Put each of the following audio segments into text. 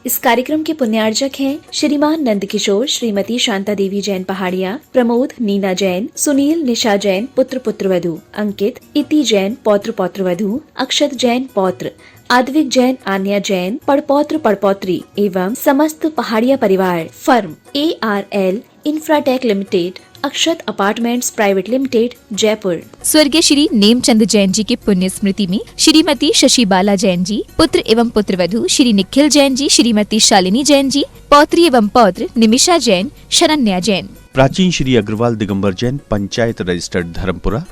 इस कार्यक्रम के पुण्यार्जक हैं श्रीमान नंद किशोर, श्रीमती शांता देवी जैन पहाड़िया, प्रमोद नीना जैन, सुनील निशा जैन पुत्र पुत्रवधू, अंकित इति जैन पौत्र पौत्रवधू, अक्षत जैन पौत्र, आद्विक जैन, आन्या जैन पड़पौत्र पड़पौत्री एवं समस्त पहाड़िया परिवार। फर्म ARL इंफ्राटेक लिमिटेड, अक्षत अपार्टमेंट्स प्राइवेट लिमिटेड, जयपुर। स्वर्गीय श्री नेमचंद जैन जी की पुण्य स्मृति में श्रीमती शशि बाला जैन जी, पुत्र एवं पुत्रवधू श्री निखिल जैन जी, श्रीमती शालिनी जैन जी, पौत्री एवं पौत्र निमिषा जैन, शरण्या जैन। प्राचीन श्री अग्रवाल दिगंबर जैन, पंचायत रजिस्टर्ड धर्मपुरा।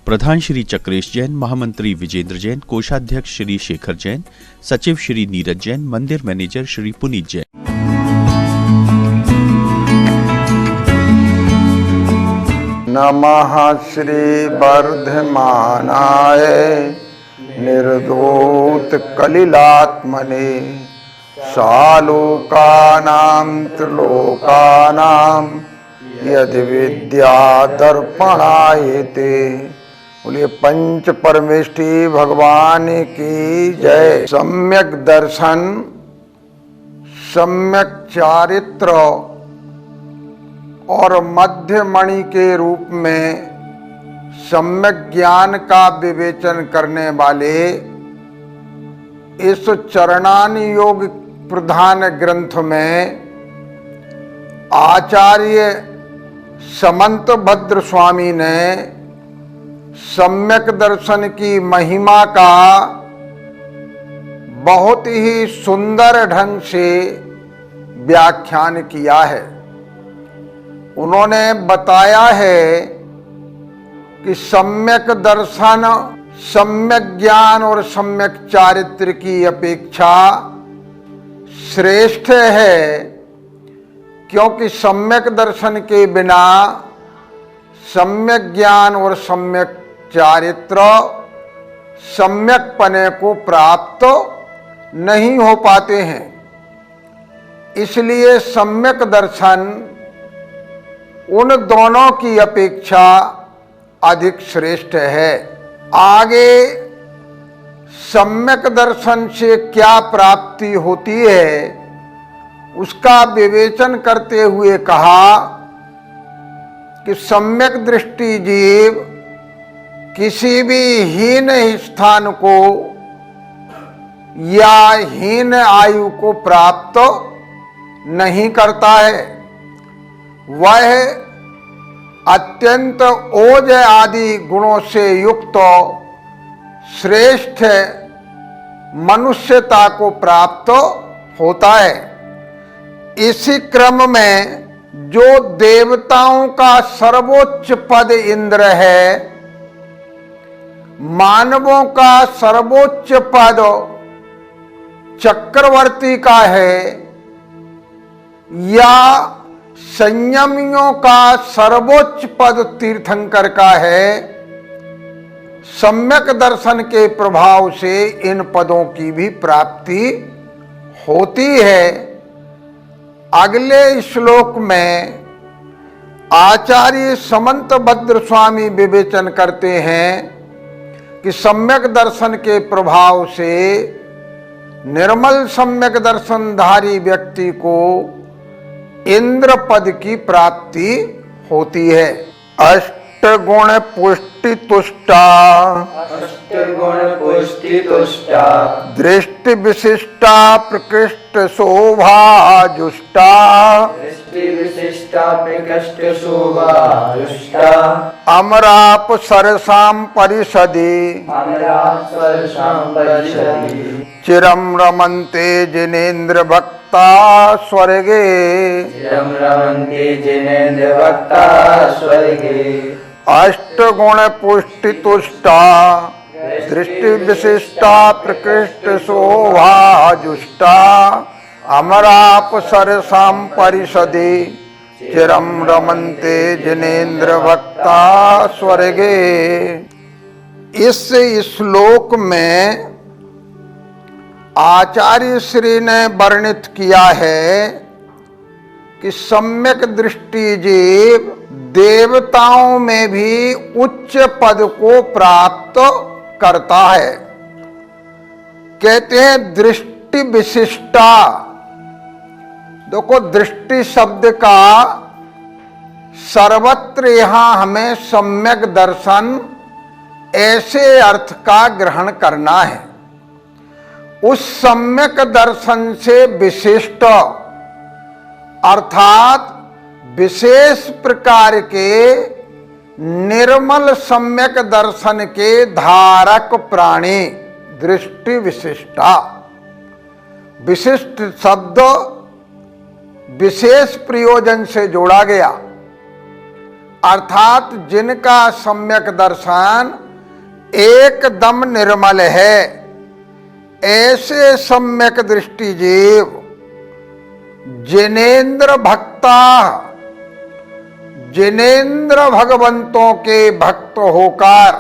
प्रधान श्री चक्रेश जैन, महामंत्री विजेंद्र जैन, कोषाध्यक्ष श्री शेखर जैन, सचिव श्री नीरज जैन, मंदिर मैनेजर श्री पुनीत जैन। नमः श्री वर्धमानाय निर्धूत कलिलात्मने सालोकानां त्रिलोकानां यदि विद्या दर्पणायते। बोलिए पंच परमेष्टि भगवान की जय। सम्यक दर्शन, सम्यक चारित्र और मध्य मणि के रूप में सम्यक ज्ञान का विवेचन करने वाले इस चरणान योग प्रधान ग्रंथ में आचार्य समंत भद्र स्वामी ने सम्यक दर्शन की महिमा का बहुत ही सुंदर ढंग से व्याख्यान किया है। उन्होंने बताया है कि सम्यक दर्शन सम्यक ज्ञान और सम्यक चारित्र की अपेक्षा श्रेष्ठ है, क्योंकि सम्यक दर्शन के बिना सम्यक ज्ञान और सम्यक चारित्र सम्यक पने को प्राप्त नहीं हो पाते हैं। इसलिए सम्यक दर्शन उन दोनों की अपेक्षा अधिक श्रेष्ठ है। आगे सम्यक दर्शन से क्या प्राप्ति होती है उसका विवेचन करते हुए कहा कि सम्यक दृष्टि जीव किसी भी हीन स्थान को या हीन आयु को प्राप्त नहीं करता है। वह अत्यंत ओज आदि गुणों से युक्त श्रेष्ठ मनुष्यता को प्राप्त होता है। इसी क्रम में जो देवताओं का सर्वोच्च पद इंद्र है, मानवों का सर्वोच्च पद चक्रवर्ती का है, या संयमियों का सर्वोच्च पद तीर्थंकर का है, सम्यक दर्शन के प्रभाव से इन पदों की भी प्राप्ति होती है। अगले श्लोक में आचार्य समंत भद्र स्वामी विवेचन करते हैं कि सम्यक दर्शन के प्रभाव से निर्मल सम्यक दर्शनधारी व्यक्ति को इंद्र पद की प्राप्ति होती है। अष्टगुण पुष्टि तुष्टा, दृष्टि विशिष्टा प्रकृष्ट शोभा जुष्टा, अमराप सरसाम परिषदि, चिरम रमन्ते जिनेन्द्र भक्ता स्वर्गे, अष्टगुण पुष्टि तुष्टा, दृष्टि विशिष्टा प्रकृष्ट शोभा जुष्टा, अमराप सरसाम परिषदि, चिरम रमन्ते जिनेन्द्र भक्ता स्वर्गे। इस श्लोक में आचार्य श्री ने वर्णित किया है कि सम्यक दृष्टि जीव देवताओं में भी उच्च पद को प्राप्त करता है। कहते हैं दृष्टि विशिष्टा, देखो, दृष्टि शब्द का सर्वत्र यहां हमें सम्यक दर्शन ऐसे अर्थ का ग्रहण करना है। उस सम्यक दर्शन से विशिष्ट अर्थात विशेष प्रकार के निर्मल सम्यक दर्शन के धारक प्राणी दृष्टि विशिष्टा। विशिष्ट शब्द विशेष प्रयोजन से जोड़ा गया, अर्थात जिनका सम्यक दर्शन एकदम निर्मल है, ऐसे सम्यक दृष्टि जीव जिनेन्द्र भक्ता, जिनेन्द्र भगवंतों के भक्त होकर,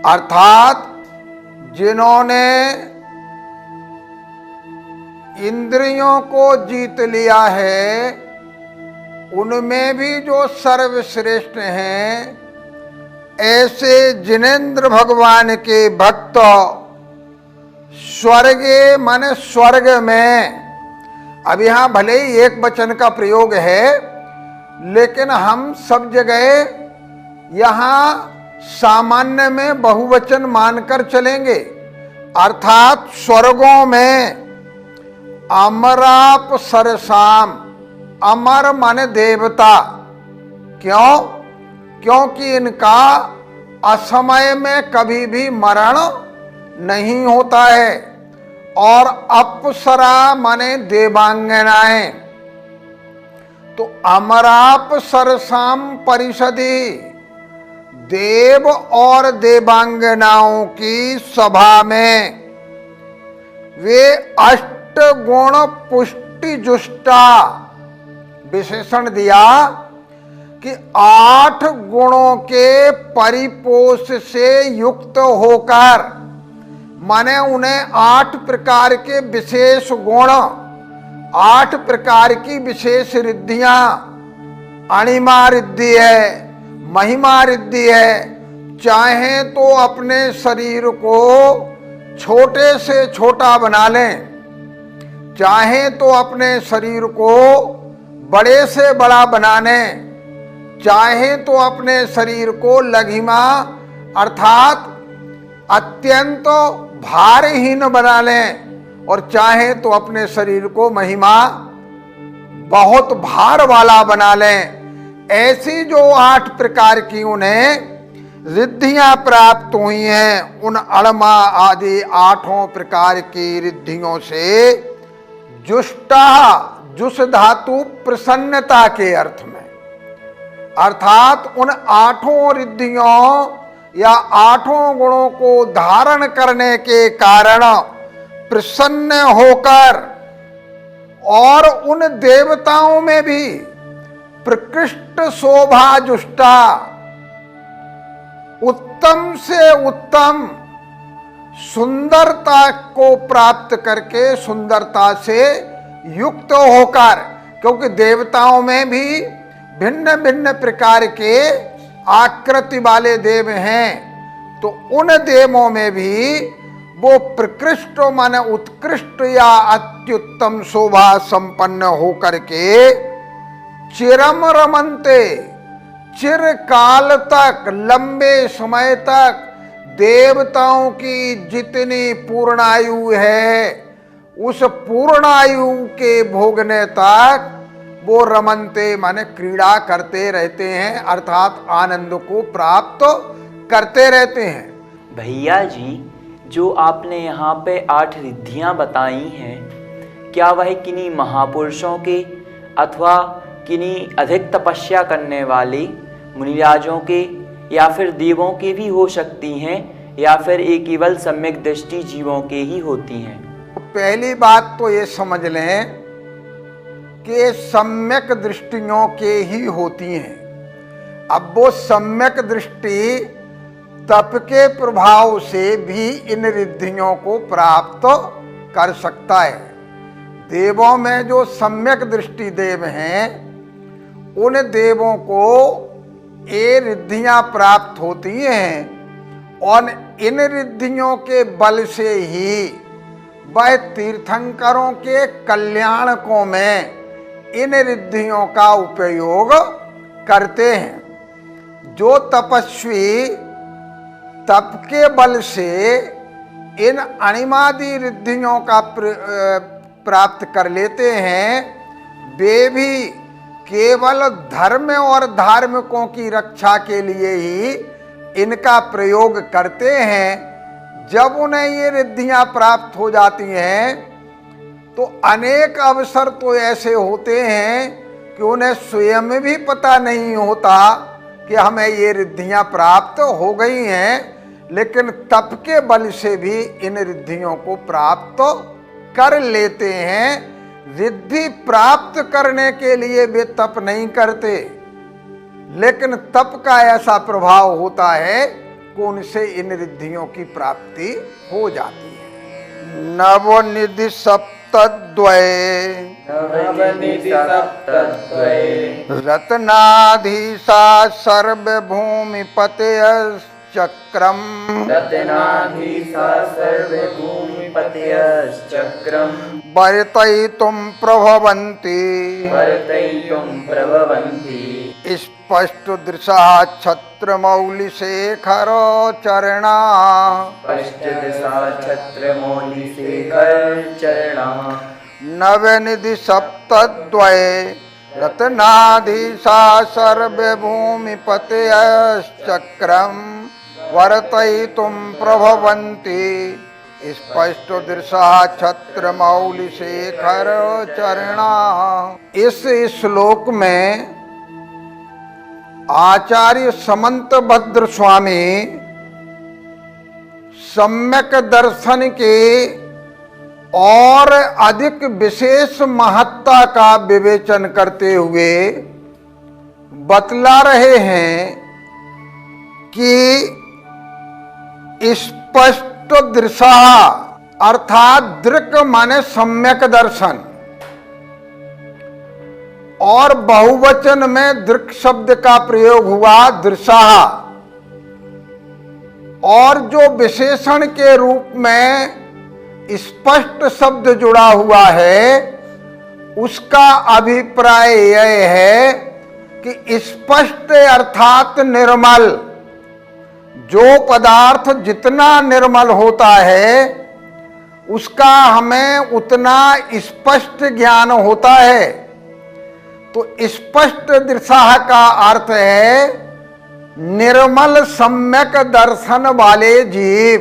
अर्थात जिन्होंने इंद्रियों को जीत लिया है, उनमें भी जो सर्वश्रेष्ठ हैं, ऐसे जिनेन्द्र भगवान के भक्त स्वर्गे मन स्वर्ग में। अब यहां भले ही एक वचन का प्रयोग है, लेकिन हम सब जगह यहां सामान्य में बहुवचन मानकर चलेंगे, अर्थात स्वर्गों में अमराप सरसाम। अमर माने देवता। क्यों? क्योंकि इनका असमय में कभी भी मरण नहीं होता है। और अप्सरा माने देवांगनाएं। तो अमराप सरसाम परिषदी, देव और देवांगनाओं की सभा में वे अष्ट गुण पुष्टि जुष्टा विशेषण दिया कि 8 गुणों के परिपोष से युक्त होकर, माने उन्हें 8 प्रकार के विशेष गुण, 8 प्रकार की विशेष रिद्धियां, अणिमा रिद्धि है, महिमा रिद्धि है। चाहे तो अपने शरीर को छोटे से छोटा बना लें, चाहे तो अपने शरीर को बड़े से बड़ा बनाने, चाहे तो अपने शरीर को लघिमा अर्थात अत्यंत भारहीन बना लें, और चाहे तो अपने शरीर को महिमा बहुत भार वाला बना लें। ऐसी जो 8 प्रकार की उन्हें रिद्धियां प्राप्त हुई हैं, उन अणमा आदि 8 प्रकार की रिद्धियों से जुष्टा, जुस धातु प्रसन्नता के अर्थ में, अर्थात उन 8 रिद्धियों या 8 गुणों को धारण करने के कारण प्रसन्न होकर, और उन देवताओं में भी प्रकृष्ट शोभा जुष्टा, उत्तम से उत्तम सुंदरता को प्राप्त करके, सुंदरता से युक्त होकर, क्योंकि देवताओं में भी भिन्न भिन्न प्रकार के आकृति वाले देव हैं, तो उन देवों में भी वो प्रकृष्ट माने उत्कृष्ट या अत्युत्तम शोभा संपन्न होकर के चिरम रमनते, चिरकाल तक, लंबे समय तक देवताओं की जितनी पूर्णायु है, उस पूर्णायु के भोगने तक वो रमनते माने क्रीड़ा करते रहते हैं, अर्थात आनंद को प्राप्त करते रहते हैं। भैया जी, जो आपने यहाँ पे 8 रिद्धियाँ बताई हैं, क्या वह किन्हीं महापुरुषों के अथवा किन्हीं अधिक तपस्या करने वाले मुनिराजों के या फिर देवों के भी हो सकती हैं, या फिर ये केवल सम्यक दृष्टि जीवों के ही होती हैं? पहली बात तो ये समझ लें कि सम्यक दृष्टियों के ही होती हैं। अब वो सम्यक दृष्टि तप के प्रभाव से भी इन रिद्धियों को प्राप्त कर सकता है। देवों में जो सम्यक दृष्टि देव हैं, उन देवों को ये रिद्धियां प्राप्त होती हैं, और इन रिद्धियों के बल से ही वह तीर्थंकरों के कल्याणकों में इन रिद्धियों का उपयोग करते हैं। जो तपस्वी तप के बल से इन अणिमादि रिद्धियों का प्राप्त कर लेते हैं, वे भी केवल धर्म और धार्मिकों की रक्षा के लिए ही इनका प्रयोग करते हैं। जब उन्हें ये रिद्धियां प्राप्त हो जाती हैं तो अनेक अवसर तो ऐसे होते हैं कि उन्हें स्वयं भी पता नहीं होता कि हमें ये रिद्धियां प्राप्त हो गई हैं, लेकिन तप के बल से भी इन रिद्धियों को प्राप्त कर लेते हैं। रिद्धि प्राप्त करने के लिए वे तप नहीं करते, लेकिन तप का ऐसा प्रभाव होता है कि उनसे इन रिद्धियों की प्राप्ति हो जाती है। नवनिधि सप्तद्वये रत्नाधीशा सर्वभूमिपतय चक्रम वर्तयितुं प्रभवन्ति स्पष्ट दृशा छत्रमौलि शेखर चरणा नवनिधि सप्तद्वये रत्नाधीशा सर्वभूमिपतयश्चक्रं वर्तयितुं प्रभवन्ति स्पष्ट दृशा छत्रमौलि शेखर चरणा। इस श्लोक में आचार्य समंत भद्र स्वामी सम्यक दर्शन के और अधिक विशेष महत्ता का विवेचन करते हुए बतला रहे हैं कि स्पष्ट दृशा अर्थात दृक् माने सम्यक दर्शन, और बहुवचन में दृक् शब्द का प्रयोग हुआ दृशा, और जो विशेषण के रूप में स्पष्ट शब्द जुड़ा हुआ है उसका अभिप्राय यह है कि स्पष्ट अर्थात निर्मल। जो पदार्थ जितना निर्मल होता है उसका हमें उतना स्पष्ट ज्ञान होता है। तो स्पष्ट दृशा का अर्थ है निर्मल सम्यक दर्शन वाले जीव,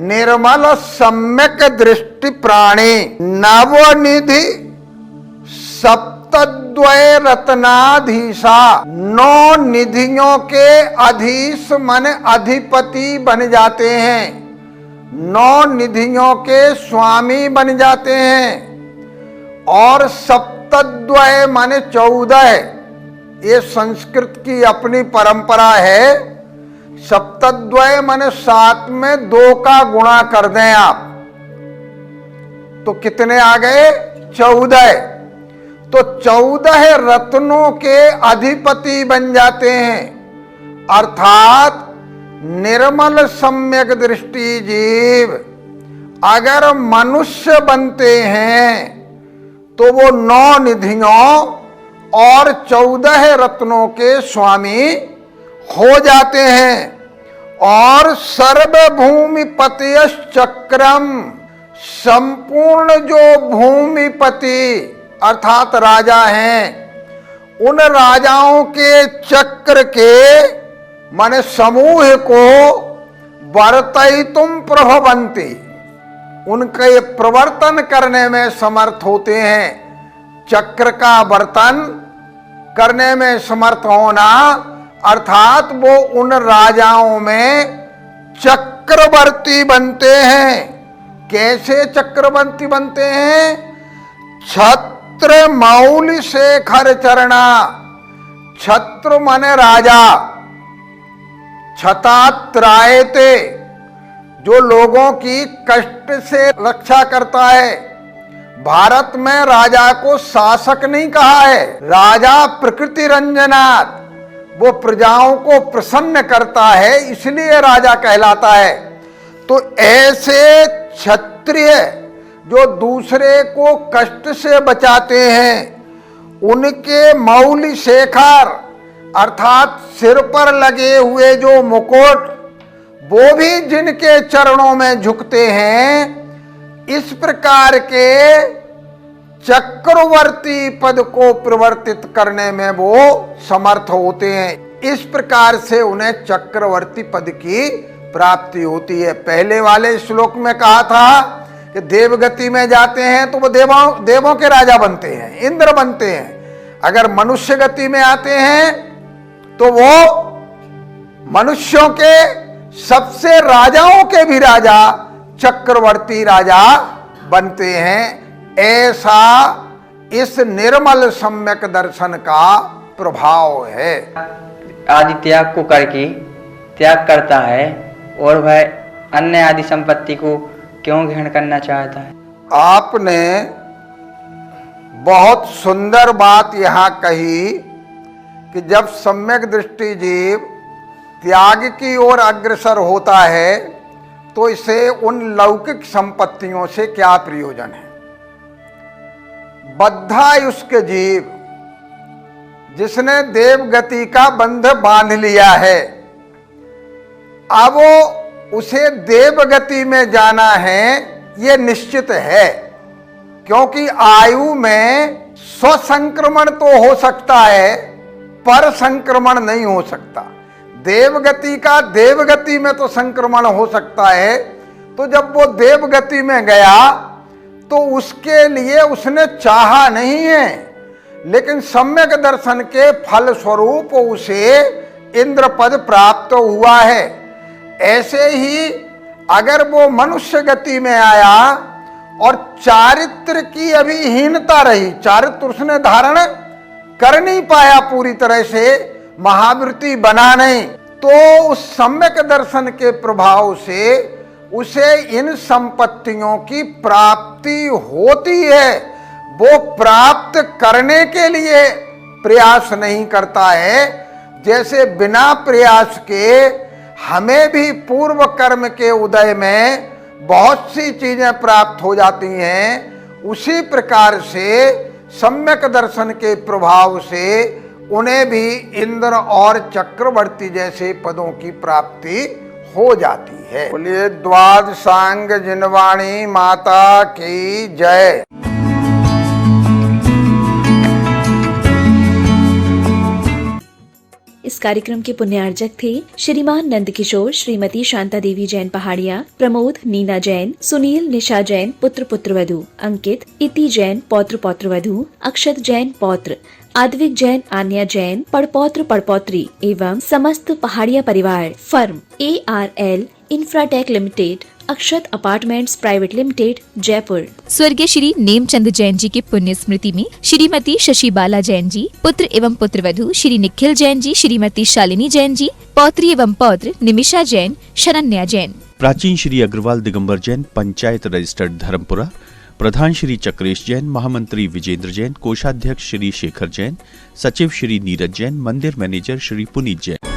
निर्मल सम्यक दृष्टि प्राणी। नवनिधि सप्तद्वय रत्नाधीशा, 9 निधियों के अधीश मन अधिपति बन जाते हैं, 9 निधियों के स्वामी बन जाते हैं। और सप्तद्वय माने 14, ये संस्कृत की अपनी परंपरा है। सप्तद्वय माने 7 में 2 का गुणा कर दें आप तो कितने आ गए? 14। तो 14 रत्नों के अधिपति बन जाते हैं, अर्थात निर्मल सम्यक दृष्टि जीव अगर मनुष्य बनते हैं तो वो 9 निधियों और 14 रत्नों के स्वामी हो जाते हैं। और सर्वभूमिपतयश् चक्रम, संपूर्ण जो भूमिपति अर्थात राजा हैं उन राजाओं के चक्र के माने समूह को वर्तयितुं प्रभवन्ति, उनके प्रवर्तन करने में समर्थ होते हैं। चक्र का वर्तन करने में समर्थ होना अर्थात वो उन राजाओं में चक्रवर्ती बनते हैं। कैसे चक्रवर्ती बनते हैं? छत्र मौलि शेखर चरणा, छत्र माने राजा, छतात्रायते जो लोगों की कष्ट से रक्षा करता है। भारत में राजा को शासक नहीं कहा है, राजा प्रकृति रंजनात्, वो प्रजाओं को प्रसन्न करता है इसलिए राजा कहलाता है। तो ऐसे छत्र क्षत्रिय जो दूसरे को कष्ट से बचाते हैं, उनके मौली शेखर अर्थात सिर पर लगे हुए जो मुकुट, वो भी जिनके चरणों में झुकते हैं, इस प्रकार के चक्रवर्ती पद को प्रवर्तित करने में वो समर्थ होते हैं। इस प्रकार से उन्हें चक्रवर्ती पद की प्राप्ति होती है। पहले वाले श्लोक में कहा था कि देवगति में जाते हैं तो वो देवों के राजा बनते हैं, इंद्र बनते हैं। अगर मनुष्य गति में आते हैं तो वो मनुष्यों के सबसे राजाओं के भी राजा चक्रवर्ती राजा बनते हैं। ऐसा इस निर्मल सम्यक दर्शन का प्रभाव है। आदि त्याग को करके त्याग करता है और वह अन्य आदि संपत्ति को क्यों ग्रहण करना चाहता है? आपने बहुत सुंदर बात यहाँ कही कि जब सम्यक दृष्टि जीव त्याग की ओर अग्रसर होता है तो इसे उन लौकिक संपत्तियों से क्या प्रयोजन है। बद्धायुष्क जीव जिसने देवगति का बंध बांध लिया है, अब उसे देवगति में जाना है ये निश्चित है, क्योंकि आयु में स्वसंक्रमण तो हो सकता है पर संक्रमण नहीं हो सकता। देवगति का देवगति में तो संक्रमण हो सकता है। तो जब वो देवगति में गया तो उसके लिए उसने चाहा नहीं है, लेकिन सम्यक दर्शन के फल स्वरूप उसे इंद्र पद प्राप्त हुआ है। ऐसे ही अगर वो मनुष्य गति में आया और चारित्र की अभी हीनता रही, चारित्र उसने धारण कर नहीं पाया पूरी तरह से, महावृत्ति बना नहीं, तो उस सम्यक दर्शन के प्रभाव से उसे इन संपत्तियों की प्राप्ति होती है। वो प्राप्त करने के लिए प्रयास नहीं करता है। जैसे बिना प्रयास के हमें भी पूर्व कर्म के उदय में बहुत सी चीजें प्राप्त हो जाती हैं, उसी प्रकार से सम्यक दर्शन के प्रभाव से उन्हें भी इंद्र और चक्रवर्ती जैसे पदों की प्राप्ति हो जाती है। बोलिए द्वादशांग जिनवाणी माता की जय। इस कार्यक्रम के पुण्यार्जक थे श्रीमान नंद किशोर, श्रीमती शांता देवी जैन पहाड़िया, प्रमोद नीना जैन, सुनील निशा जैन पुत्र पुत्रवधू, अंकित इति जैन पौत्र पौत्रवधू, अक्षत जैन पौत्र, आद्विक जैन आन्या जैन पड़पौत्र पड़पौत्री एवं समस्त पहाड़िया परिवार। फर्म ARL इंफ्राटेक लिमिटेड, अक्षत अपार्टमेंट्स प्राइवेट लिमिटेड, जयपुर। स्वर्गीय श्री नेमचंद जैन जी की पुण्य स्मृति में श्रीमती शशि बाला जैन जी, पुत्र एवं पुत्रवधू श्री निखिल जैन जी, श्रीमती शालिनी जैन जी, पौत्री एवं पौत्र निमिषा जैन, शरण्या जैन। प्राचीन श्री अग्रवाल दिगंबर जैन पंचायत रजिस्टर्ड धर्मपुरा, प्रधान श्री चक्रेश जैन, महामंत्री विजेंद्र जैन, कोषाध्यक्ष श्री शेखर जैन, सचिव श्री नीरज जैन, मंदिर मैनेजर श्री पुनीत जैन।